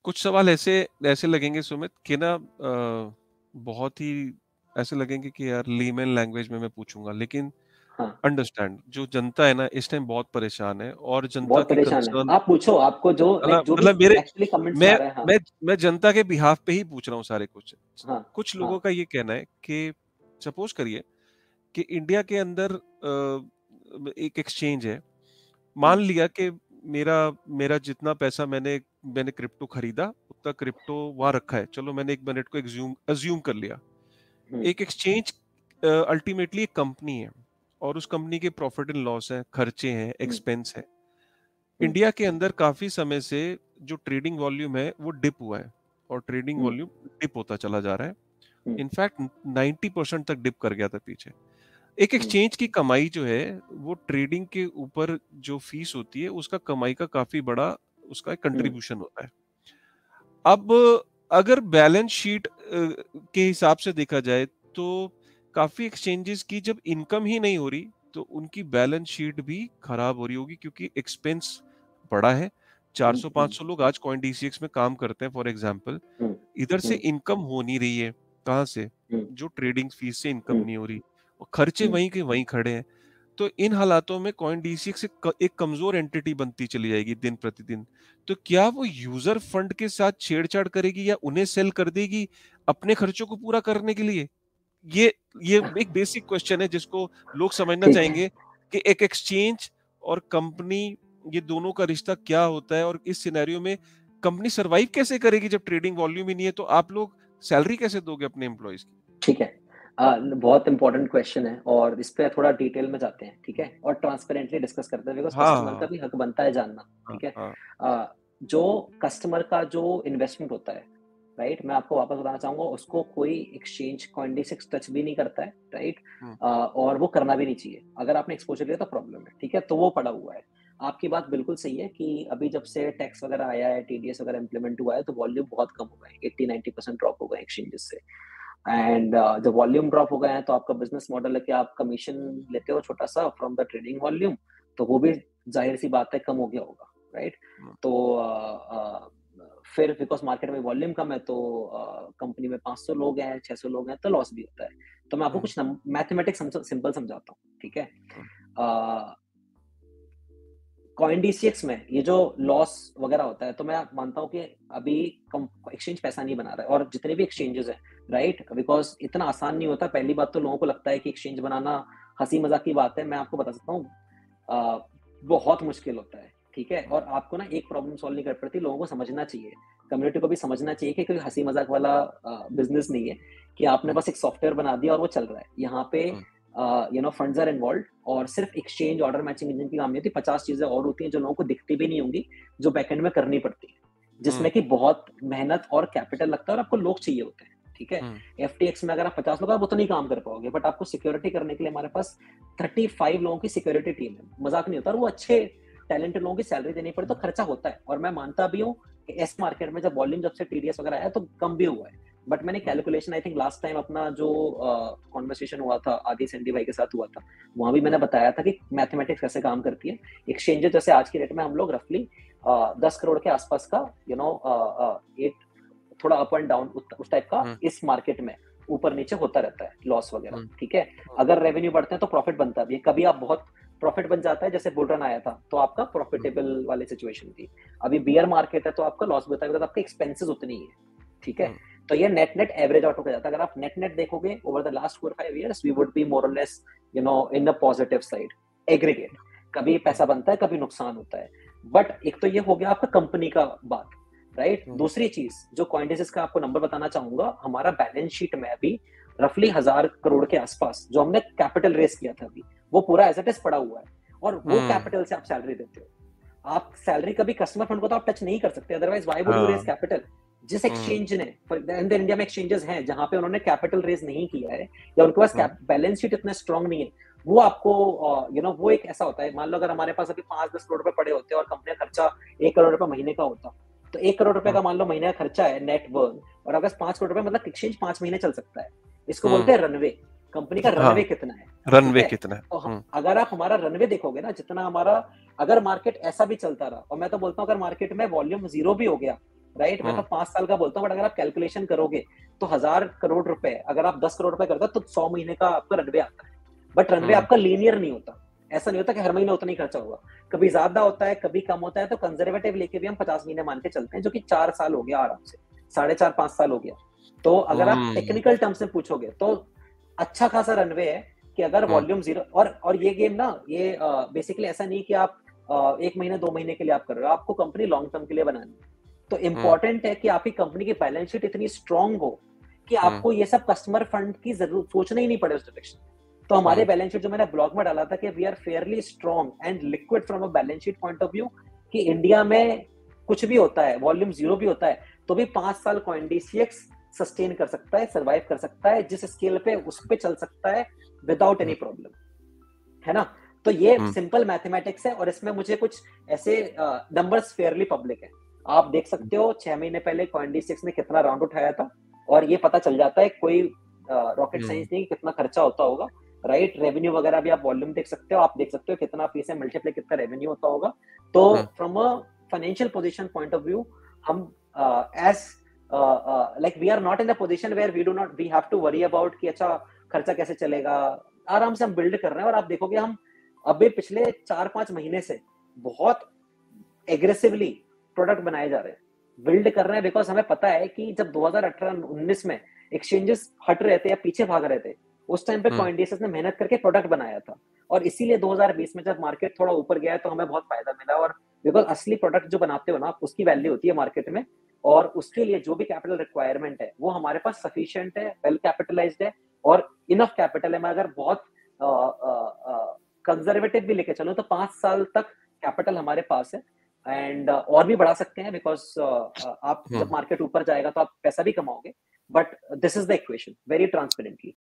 कुछ सवाल ऐसे ऐसे लगेंगे सुमित कि ना बहुत ही ऐसे लगेंगे कि यार लेमन लैंग्वेज में मैं पूछूंगा, लेकिन हाँ, अंडरस्टैंड जो जनता है ना इस टाइम बहुत परेशान है, और जनता बहुत की परेशान है। कंसर्न आप पूछो, आपको जो लाइक मतलब जो भी मतलब मेरे एक्चुअली कमेंट्स में मैं आ रहा है। हाँ, मैं मैं जनता के बिहाफ पे ही पूछ रहा हूँ सारे कुछ। हाँ, कुछ हाँ, लोगों का ये कहना है कि सपोज करिए कि इंडिया के अंदर एक एक्सचेंज है। मान हुँ, लिया कि मेरा मेरा जितना पैसा मैंने मैंने क्रिप्टो खरीदा उतना क्रिप्टो वहां रखा है, चलो मैंने 1 मिनट को अज्यूम कर लिया। हुँ, एक एक्सचेंज अल्टीमेटली एक कंपनी है, और उस कंपनी के प्रॉफिट एंड लॉस है, खर्चे हैं, हुँ, एक्सपेंस है। हुँ, इंडिया के अंदर काफी समय से जो ट्रेडिंग वॉल्यूम है वो डिप हुआ है, और ट्रेडिंग हुँ, वॉल्यूम डिप होता चला जा रहा है। हुँ, इनफैक्ट 90% तक डिप कर गया था पीछे। एक हुँ, एक्सचेंज की कमाई जो है वो ट्रेडिंग के ऊपर जो फीस होती है उसका कमाई का काफी बड़ा उसका एक हुँ, कंट्रीब्यूशन होता है। अब अगर बैलेंस शीट के हिसाब से देखा जाए तो काफी एक्सचेंजेस की जब इनकम ही नहीं हो रही तो उनकी बैलेंस शीट भी खराब हो रही होगी, क्योंकि एक्सपेंस बड़ा है। हुँ, हुँ, 400-500 लोग आज कॉइन डीसीएक्स में काम करते हैं फॉर एग्जांपल। हुँ, इधर से हुँ, इनकम हो नहीं रही है। कहाँ से? हुँ, जो ट्रेडिंग फीस से इनकम हुँ, नहीं हो रही, और खर्चे हुँ, वहीं के वहीं खड़े हैं। तो इन हालातों में कॉइन डीसीएक्स एक कमजोर एंटिटी बनती चली जाएगी दिन प्रतिदिन। तो क्या वो यूजर फंड के साथ छेड़छाड़ करेगी या उन्हें सेल कर देगी अपने खर्चों को पूरा करने के लिए? ये ये एक बेसिक क्वेश्चन है जिसको लोग समझना ठीक है। चाहेंगे कि एक एक्सचेंज और कंपनी, ये दोनों का रिश्ता क्या होता है, और इस सिनेरियो में कंपनी सरवाइव कैसे करेगी जब ट्रेडिंग वॉल्यूम ही नहीं है? तो आप लोग सैलरी कैसे दोगे अपने एम्प्लॉयज की? ठीक है। बहुत इम्पोर्टेंट क्वेश्चन है और इस पे थोड़ा डिटेल में जाते हैं, ठीक है? और ट्रांसपेरेंटली डिस्कस करते हैं बिकॉज़ कस्टमर का हाँ, भी हक बनता है जानना, हाँ, ठीक है? हाँ, जो कस्टमर का जो इन्वेस्टमेंट होता है, राइट? मैं आपको वापस बताना चाहूँगा उसको कोई एक्सचेंज कॉइनडिसिक्स टच भी नहीं करता है, राइट? हुँ, और वो करना भी नहीं चाहिए। अगर आपने एक्सपोज़र लिया तो प्रॉब्लम है, ठीक है? तो वो पड़ा हुआ है। आपकी बात बिल्कुल सही है कि अभी जब से टैक्स वगैरह आया है, टीडीएस वगैरह इम्प्लीमेंट हुआ है, तो वॉल्यूम बहुत कम हो गए हैं, 80-90% ड्रॉप हो गए हैं एक्सचेंजेस से। एंड जब वॉल्यूम ड्रॉप हो गए हैं तो आपका बिजनेस मॉडल है कि आप कमीशन लेते हो छोटा सा फ्रॉम द ट्रेडिंग वॉल्यूम, तो वो भी जाहिर सी बात है कम हो गया होगा, राइट? हुँ, तो फिर बिकॉज मार्केट में वॉल्यूम कम है तो कंपनी में 500 लोग हैं, 600 लोग हैं, तो लॉस भी होता है। तो मैं आपको हुँ, कुछ मैथमेटिक्स सिंपल समझाता हूँ, ठीक है? हुँ, कॉइनडीसीएक्स में ये जो लॉस वगैरह होता है, तो मैं मानता हूँ कि अभी कम एक्सचेंज पैसा नहीं बना रहा है और जितने भी एक्सचेंजेस हैं, राइट? बिकॉज़ इतना आसान नहीं होता। पहली बात तो लोगों को लगता है कि एक्सचेंज बनाना हँसी-मज़ाक की बात है। मैं आपको बता सकता हूँ अ, बहुत मुश्किल होता है, ठीक है? हुँ, और आपको ना एक प्रॉब्लम सॉल्व नहीं कर पड़ती, लोगों को समझना चाहिए, कम्युनिटी को भी समझना चाहिए कि कोई हँसी-मज़ाक वाला बिज़नेस नहीं है कि आपने हुँ, बस एक सॉफ्टवेयर बना दिया और वो चल रहा है। यहाँ पे हुँ, फंड्स आर इन्वॉल्व्ड और सिर्फ एक्सचेंज ऑर्डर मैचिंग इंजन की काम नहीं होती, 50 चीज़ें और होती हैं जो लोगों को दिखती भी नहीं होंगी, जो बैकएंड में करनी पड़ती हैं, हुँ, जिसमें कि बहुत मेहनत और कैपिटल लगता है और आपको लोग चाहिए होते हैं, ठीक है? हुँ, एफटीएक्स में अगर आप 50 लोग आप उतना ही काम कर पाओगे, बट आपको सिक्योरिटी करने के लिए हमारे पास 35 लोगों की सिक्योरिटी टीम है। मज़ाक नहीं होता और वो अच्छे टैलेंटेड लोगों की सैलरी देनी पड़े तो खर्चा होता है और मैं मानता भी हूँ कि इस मार्केट में जब वॉल्यूम जब से टीडीएस वगैरह आया तो कम भी हुआ है। बट मैंने हुँ, calculation I think last time अपना जो कॉन्वर्सेशन हुआ था आदि सेंडी भाई के साथ हुआ था, वहाँ भी मैंने हुँ, बताया था कि मैथमेटिक्स कैसे काम करती है। एक्सचेंजेस जैसे आज की डेट में हम लोग रफली 10 करोड़ के आसपास का एक थोड़ा अप एंड डाउन उस टाइप का हुँ, इस मार्केट में ऊपर-नीचे होता रहता है, लॉस वगैरह, हुँ, ठीक है? अगर रेवेन्यू बढ़ते हैं तो प्रॉफिट बनता भी है। कभी आप बहुत प्रॉफिट बन जाता है, जैसे बुल रन आया था, तो आपका हुँ, प्रॉफिटेबल वाली सिचुएशन थी। अभी बियर मार्केट है तो आपका लॉस भी होता है बिकॉज़ आपके एक्सपेंसेस उतनी ही है, ठीक है? हुँ, तो ये नेट-नेट एवरेज आउट होके जाता है। अगर आप नेट-नेट देखोगे over the last 4-5 years we would be more or less in the positive side, aggregate. कभी हुँ, पैसा बनता है, कभी नुकसान होता है। बट एक तो ये हो गया आपका कंपनी का बात। राइट? हुँ, दूसरी चीज़ जो कॉइनडिसेस का आपको नंबर बताना चाहूँगा, हमारा बैलेंस शीट में अभी रफली 1000 करोड़ के आसपास जो हमने कैपिटल रेज़ किया था अभी, वो पूरा एज़ इट इज़ पड़ा हुआ है और वो हुँ, कैपिटल से आप सैलरी देते हो। आप सैलरी कभी कस्टमर फंड को तो आप टच नहीं कर सकते, otherwise why would you raise हाँ, कैपिटल? जिस हुँ, एक्सचेंज ने फॉर द इंडिया में एक्सचेंजेस हैं जहाँ पे उन्होंने कैपिटल रेज़ नहीं किया है या उनके पास हुँ, बैलेंस शीट इतना स्ट्रांग नहीं है, वो आपको वो एक ऐसा होता है, मान लो अगर हमारे पास अभी 5-10 करोड़ रुपए पड़े होते और कंपनी का खर्चा 1 करोड़ रुपए महीने का होता, तो 1 करोड़ रुपए हुँ, का मान लो महीने का खर्चा है नेट वर्थ और अगर 5 करोड़ रुपए मतलब एक्सचेंज 5 महीने चल सकता है। इसको बोलते हुँ, हैं रनवे। कंपनी का हाँ, रनवे कितना है, ठीक रनवे है? कितना है? तो हुँ, अगर आप हमारा रनवे देखोगे ना जितना हमारा, अगर मार्केट ऐसा भी चलता रहा और मैं तो बोलता हूँ अगर मार्केट में वॉल्यूम 0 भी हो गया, राइट? मैं तो 5 साल का बोलता हूँ, बट अगर आप कैलकुलेशन करोगे तो 1000 करोड़ रुपए, अगर आप 10 करोड़ रुपए करते हो तो 100 महीने का आपका रनवे आता है। बट रनवे आपका लीनियर नहीं होता, ऐसा नहीं होता कि हर महीने उतना ही खर्चा होगा, कभी ज्यादा होता है, कभी कम होता है। तो कंजर्वेटिव लेके भी हम 50 महीने मान के चलते हैं, जो कि 4 साल हो गया आराम से, 4.5-5 साल हो गया। तो अगर आप टेक्निकल टर्म्स में पूछोगे तो अच्छा खासा रनवे है कि अगर वॉल्यूम जीरो, और ये गेम ना, ये बेसिकली ऐसा नहीं कि आप 1 महीने 2 महीने के लिए आप कर रहे हो, आपको कंपनी लॉन्ग टर्म के लिए बनानी है। तो इंपॉर्टेंट है कि आपकी कंपनी की बैलेंस शीट इतनी स्ट्रांग हो कि आपको ये सब कस्टमर फंड की जरूरत सोचना ही नहीं पड़े उस डायरेक्शन। तो हमारे बैलेंस शीट जो मैंने ब्लॉग में डाला था कि we are fairly strong and liquid from a balance sheet point of view, कि इंडिया में कुछ भी होता है, वॉल्यूम जीरो भी होता है, तो भी 5 साल कॉइनडीसीएक्स सस्टेन कर सकता है, सर्वाइव कर सकता है, जिस स्केल पे उस पे चल सकता है विदाउट एनी प्रॉब्लम, है ना? तो ये सिंपल मैथमेटिक्स है, और इसमें मुझे कुछ ऐसे नंबर्स फेयरली पब्लिक है, आप देख सकते हो 6 महीने पहले कॉइनडीसीएक्स ने कितना राउंड उठाया था, और ये पता चल जाता है, कोई रॉकेट साइंस नहीं कितना खर्चा होता होगा, राइट? रेवेन्यू वगैरह भी आप वॉल्यूम देख सकते हो, आप देख सकते हो कितना फीस है, मल्टीप्लाई कितना रेवेन्यू होता होगा। तो from a financial position point of view, हम as like we are not in the position where we have to worry about कि अच्छा खर्चा कैसे चलेगा, आराम से हम बिल्ड कर रहे हैं। और आप देखोगे हम अभी पिछले 4-5 महीने से बहुत एग्रेसिवली प्रोडक्ट बनाए जा रहे हैं, बिल्ड कर रहे हैं, बिकॉज हमें पता है कि जब 2018-19 में एक्सचेंजेस हट रहे थे या पीछे भाग रहे थे, उस टाइम पे कॉइनडेसिस ने मेहनत करके प्रोडक्ट बनाया था, और इसीलिए 2020 में जब मार्केट थोड़ा ऊपर गया है तो हमें बहुत फायदा मिला। और बिकॉज असली प्रोडक्ट जो बनाते हो ना आप, उसकी वैल्यू होती है मार्केट में, और उसके लिए जो भी कैपिटल रिक्वायरमेंट है वो हमारे पास सफिशिएंट है, वेल कैपिटलाइज्ड है, और इनफ कैपिटल है। मैं अगर बहुत कंजर्वेटिव भी लेके चलूं तो 5 साल तक कैपिटल हमारे पास है, एंड और भी बढ़ा सकते हैं, बिकॉज आप जब मार्केट ऊपर जाएगा तो आप पैसा भी कमाओगे, but this is the equation very transparently.